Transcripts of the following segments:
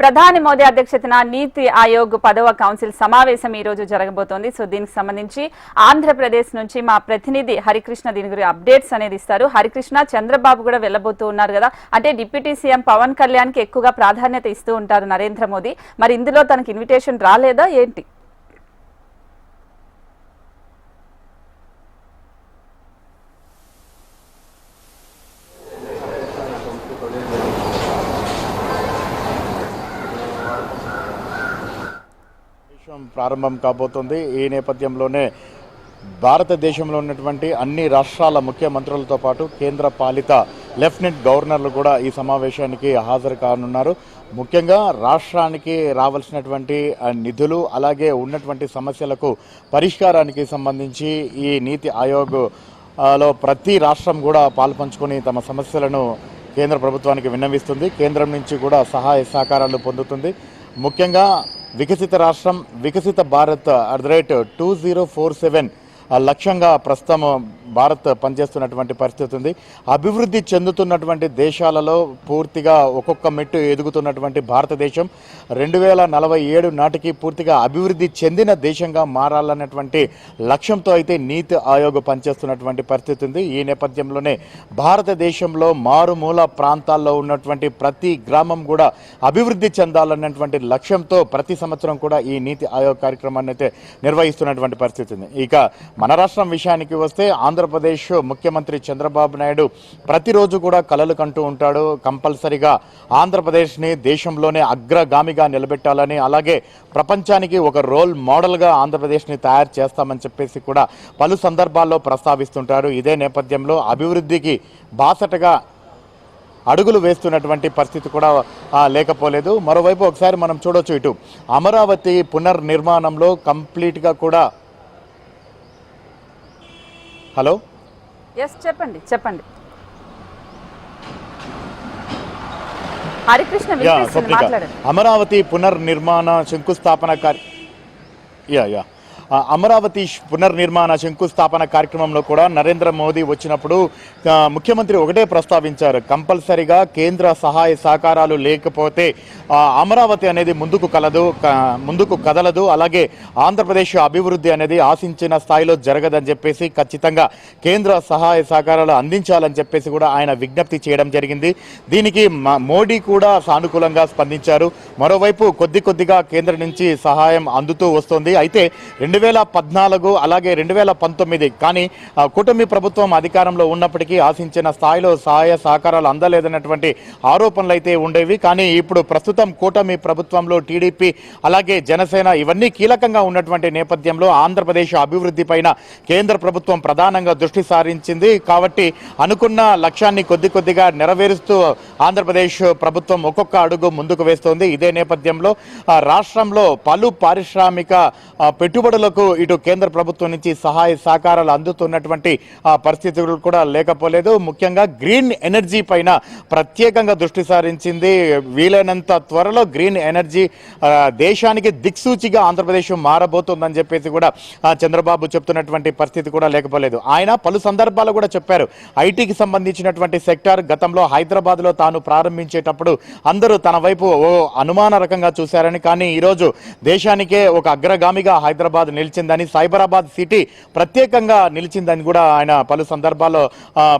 ప్రధాని మోదీ అధ్యక్షతన నీతి ఆయోగ్ 10వ కౌన్సిల్ సమావేశం ఈ రోజు జరగబోతోంది. సో దీనికి సంబంధించి ఆంధ్రప్రదేశ్ నుంచి మా ప్రతినిధి హరికృష్ణ దీని గురించి అప్డేట్స్ అనేది ఇస్తారు. హరికృష్ణ, చంద్రబాబు కూడా వెళ్ళబోతూ ఉన్నారు కదా, అంటే డిప్యూటీ సీఎం పవన్ కళ్యాణ్ కి ఎక్కువగా ప్రాధాన్యత ఇస్తూ ఉంటారు నరేంద్ర మోదీ. మరి ఇందులో తనకి ఇన్విటేషన్ రాలేదా ఏంటి? ప్రారంభం కాబోతుంది. ఈ నేపథ్యంలోనే భారతదేశంలో ఉన్నటువంటి అన్ని రాష్ట్రాల ముఖ్యమంత్రులతో పాటు కేంద్ర పాలిత లెఫ్టినెంట్ గవర్నర్లు కూడా ఈ సమావేశానికి హాజరు కానున్నారు. ముఖ్యంగా రాష్ట్రానికి రావాల్సినటువంటి నిధులు అలాగే ఉన్నటువంటి సమస్యలకు పరిష్కారానికి సంబంధించి ఈ నీతి ఆయోగ్ లో ప్రతి రాష్ట్రం కూడా పాల్పంచుకొని తమ సమస్యలను కేంద్ర ప్రభుత్వానికి విన్నవిస్తుంది. కేంద్రం నుంచి కూడా సహాయ సహకారాలు పొందుతుంది. ముఖ్యంగా వికసిత రాష్ట్రం వికసిత భారత్ @2047 లక్ష్యంగా ప్రస్తుతం భారత్ పనిచేస్తున్నటువంటి పరిస్థితి ఉంది. అభివృద్ధి చెందుతున్నటువంటి దేశాలలో పూర్తిగా ఒక్కొక్క మెట్టు ఎదుగుతున్నటువంటి భారతదేశం 2047 నాటికి పూర్తిగా అభివృద్ధి చెందిన దేశంగా మారాలన్నటువంటి లక్ష్యంతో అయితే నీతి ఆయోగ్ పనిచేస్తున్నటువంటి పరిస్థితి ఉంది. ఈ నేపథ్యంలోనే భారతదేశంలో మారుమూల ప్రాంతాల్లో ఉన్నటువంటి ప్రతి గ్రామం కూడా అభివృద్ధి చెందాలన్నటువంటి లక్ష్యంతో ప్రతి సంవత్సరం కూడా ఈ నీతి ఆయోగ్ కార్యక్రమాన్ని అయితే నిర్వహిస్తున్నటువంటి పరిస్థితి ఉంది. ఇక మన రాష్ట్రం విషయానికి వస్తే ఆంధ్రప్రదేశ్ ముఖ్యమంత్రి చంద్రబాబు నాయుడు ప్రతిరోజు కూడా కలలు కంటూ ఉంటాడు. కంపల్సరిగా ఆంధ్రప్రదేశ్ని దేశంలోనే అగ్రగామిగా నిలబెట్టాలని, అలాగే ప్రపంచానికి ఒక రోల్ మోడల్గా ఆంధ్రప్రదేశ్ని తయారు చేస్తామని చెప్పేసి కూడా పలు సందర్భాల్లో ప్రస్తావిస్తుంటారు. ఇదే నేపథ్యంలో అభివృద్ధికి బాసటగా అడుగులు వేస్తున్నటువంటి పరిస్థితి కూడా లేకపోలేదు. మరోవైపు ఒకసారి మనం చూడొచ్చు, ఇటు అమరావతి పునర్నిర్మాణంలో కంప్లీట్గా కూడా హలో చెప్పండి హరికృష్ణ, అమరావతి పునర్నిర్మాణ శంకుస్థాపన అమరావతి పునర్నిర్మాణ శంకుస్థాపన కార్యక్రమంలో కూడా నరేంద్ర మోదీ వచ్చినప్పుడు ముఖ్యమంత్రి ఒకటే ప్రస్తావించారు, కంపల్సరిగా కేంద్ర సహాయ సహకారాలు లేకపోతే అమరావతి అనేది ముందుకు కదలదు, అలాగే ఆంధ్రప్రదేశ్ అభివృద్ధి అనేది ఆశించిన స్థాయిలో జరగదని చెప్పేసి ఖచ్చితంగా కేంద్ర సహాయ సహకారాలు అందించాలని చెప్పేసి కూడా ఆయన విజ్ఞప్తి చేయడం జరిగింది. దీనికి మోడీ కూడా సానుకూలంగా స్పందించారు. మరోవైపు కొద్దిగా కేంద్రం నుంచి సహాయం అందుతూ వస్తుంది. అయితే 2014 అలాగే 2019 కానీ కూటమి ప్రభుత్వం అధికారంలో ఉన్నప్పటికీ ఆశించిన స్థాయిలో సహాయ సహకారాలు అందలేదన్నటువంటి ఆరోపణలు అయితే ఉండేవి. కానీ ఇప్పుడు ప్రస్తుతం కూటమి ప్రభుత్వంలో టీడీపీ అలాగే జనసేన ఇవన్నీ కీలకంగా ఉన్నటువంటి నేపథ్యంలో ఆంధ్రప్రదేశ్ అభివృద్ధి పైన కేంద్ర ప్రభుత్వం ప్రధానంగా దృష్టి సారించింది. కాబట్టి అనుకున్న లక్ష్యాన్ని కొద్దిగా నెరవేరుస్తూ ఆంధ్రప్రదేశ్ ప్రభుత్వం ఒక్కొక్క అడుగు ముందుకు వేస్తోంది. ఇదే నేపథ్యంలో రాష్ట్రంలో పలు పారిశ్రామిక పెట్టుబడులకు ఇటు కేంద్ర ప్రభుత్వం నుంచి సహాయ సహకారాలు అందుతున్నటువంటి పరిస్థితులు కూడా లేకపోలేదు. ముఖ్యంగా గ్రీన్ ఎనర్జీ పైన ప్రత్యేకంగా దృష్టి సారించింది. వీలైనంత త్వరలో గ్రీన్ ఎనర్జీ దేశానికి దిక్సూచిగా ఆంధ్రప్రదేశ్ మారబోతోందని చెప్పేసి కూడా చంద్రబాబు చెప్తున్నటువంటి పరిస్థితి కూడా లేకపోలేదు. ఆయన పలు సందర్భాలు కూడా చెప్పారు, ఐటీకి సంబంధించినటువంటి సెక్టార్ గతంలో హైదరాబాద్లో తాను ప్రారంభించేటప్పుడు అందరూ తన వైపు అనుమాన రకంగా చూశారని, కానీ ఈరోజు దేశానికే ఒక అగ్రగామిగా హైదరాబాద్ నిలిచిందని, సైబరాబాద్ సిటీ ప్రత్యేకంగా నిలిచిందని కూడా ఆయన పలు సందర్భాల్లో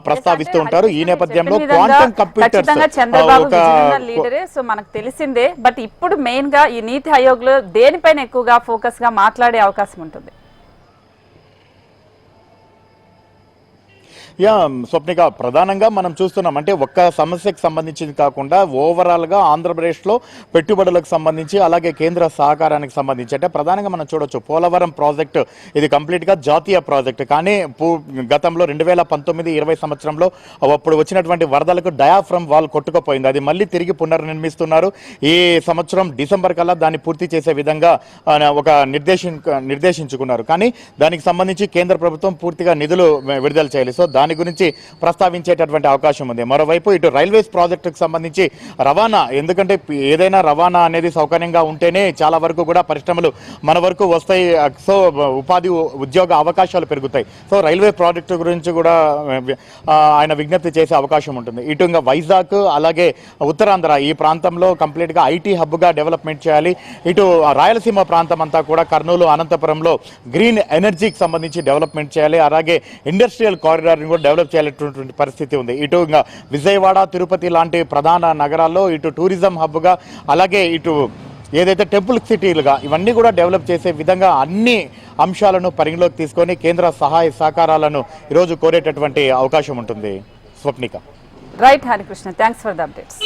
ప్రస్తావిస్తూ ఉంటారు. ఈ నేపథ్యంలో క్వాంటమ్ కంప్యూటర్స్ మనకు తెలిసిందే, బట్ ఇప్పుడు మెయిన్ గా ఈ నీతి ఆయోగ్ లో దేనిపైన ఎక్కువగా ఫోకస్ గా మాట్లాడే అవకాశం ఉంటుంది? స్వప్నిక, ప్రధానంగా మనం చూస్తున్నాం అంటే ఒక్క సమస్యకు సంబంధించింది కాకుండా ఓవరాల్గా ఆంధ్రప్రదేశ్లో పెట్టుబడులకు సంబంధించి అలాగే కేంద్ర సహకారానికి సంబంధించి అంటే ప్రధానంగా మనం చూడొచ్చు, పోలవరం ప్రాజెక్టు ఇది కంప్లీట్గా జాతీయ ప్రాజెక్టు. కానీ గతంలో 2019-20 సంవత్సరంలో అప్పుడు వచ్చినటువంటి వరదలకు డయాఫ్రమ్ వాల్ కొట్టుకుపోయింది. అది మళ్ళీ తిరిగి పునర్నిర్మిస్తున్నారు. ఈ సంవత్సరం డిసెంబర్ కల్లా దాన్ని పూర్తి చేసే విధంగా ఒక నిర్దేశించుకున్నారు. కానీ దానికి సంబంధించి కేంద్ర ప్రభుత్వం పూర్తిగా నిధులు విడుదల చేయాలి. సో దాని గురించి ప్రస్తావించేటటువంటి అవకాశం ఉంది. మరోవైపు ఇటు రైల్వేస్ ప్రాజెక్టుకు సంబంధించి రవాణా, ఎందుకంటే ఏదైనా రవాణా అనేది సౌకర్యంగా ఉంటేనే చాలా వరకు కూడా పరిశ్రమలు మన వరకు వస్తాయి. సో ఉపాధి ఉద్యోగ అవకాశాలు పెరుగుతాయి. సో రైల్వే ప్రాజెక్టు గురించి కూడా ఆయన విజ్ఞప్తి చేసే అవకాశం ఉంటుంది. ఇటు ఇంకా వైజాగ్ అలాగే ఉత్తరాంధ్ర ఈ ప్రాంతంలో కంప్లీట్గా ఐటీ హబ్గా డెవలప్మెంట్ చేయాలి. ఇటు రాయలసీమ ప్రాంతం అంతా కూడా కర్నూలు అనంతపురంలో గ్రీన్ ఎనర్జీకి సంబంధించి డెవలప్మెంట్ చేయాలి. అలాగే ఇండస్ట్రియల్ కారిడార్ని కూడా డెవలప్ చేయాలనేటువంటి పరిస్థితి ఉంది. ఇటు ఇంకా విజయవాడ తిరుపతి లాంటి ప్రధాన నగరాల్లో ఇటు టూరిజం హబ్గా అలాగే ఇటు ఏదైతే టెంపుల్ సిటీలుగా ఇవన్నీ కూడా డెవలప్ చేసే విధంగా అన్ని అంశాలను పరిగణలోకి తీసుకొని కేంద్ర సహాయ సహకారాలను ఈరోజు కోరేటటువంటి అవకాశం ఉంటుంది. Swapnika. Right Harikrishna, thanks for the updates.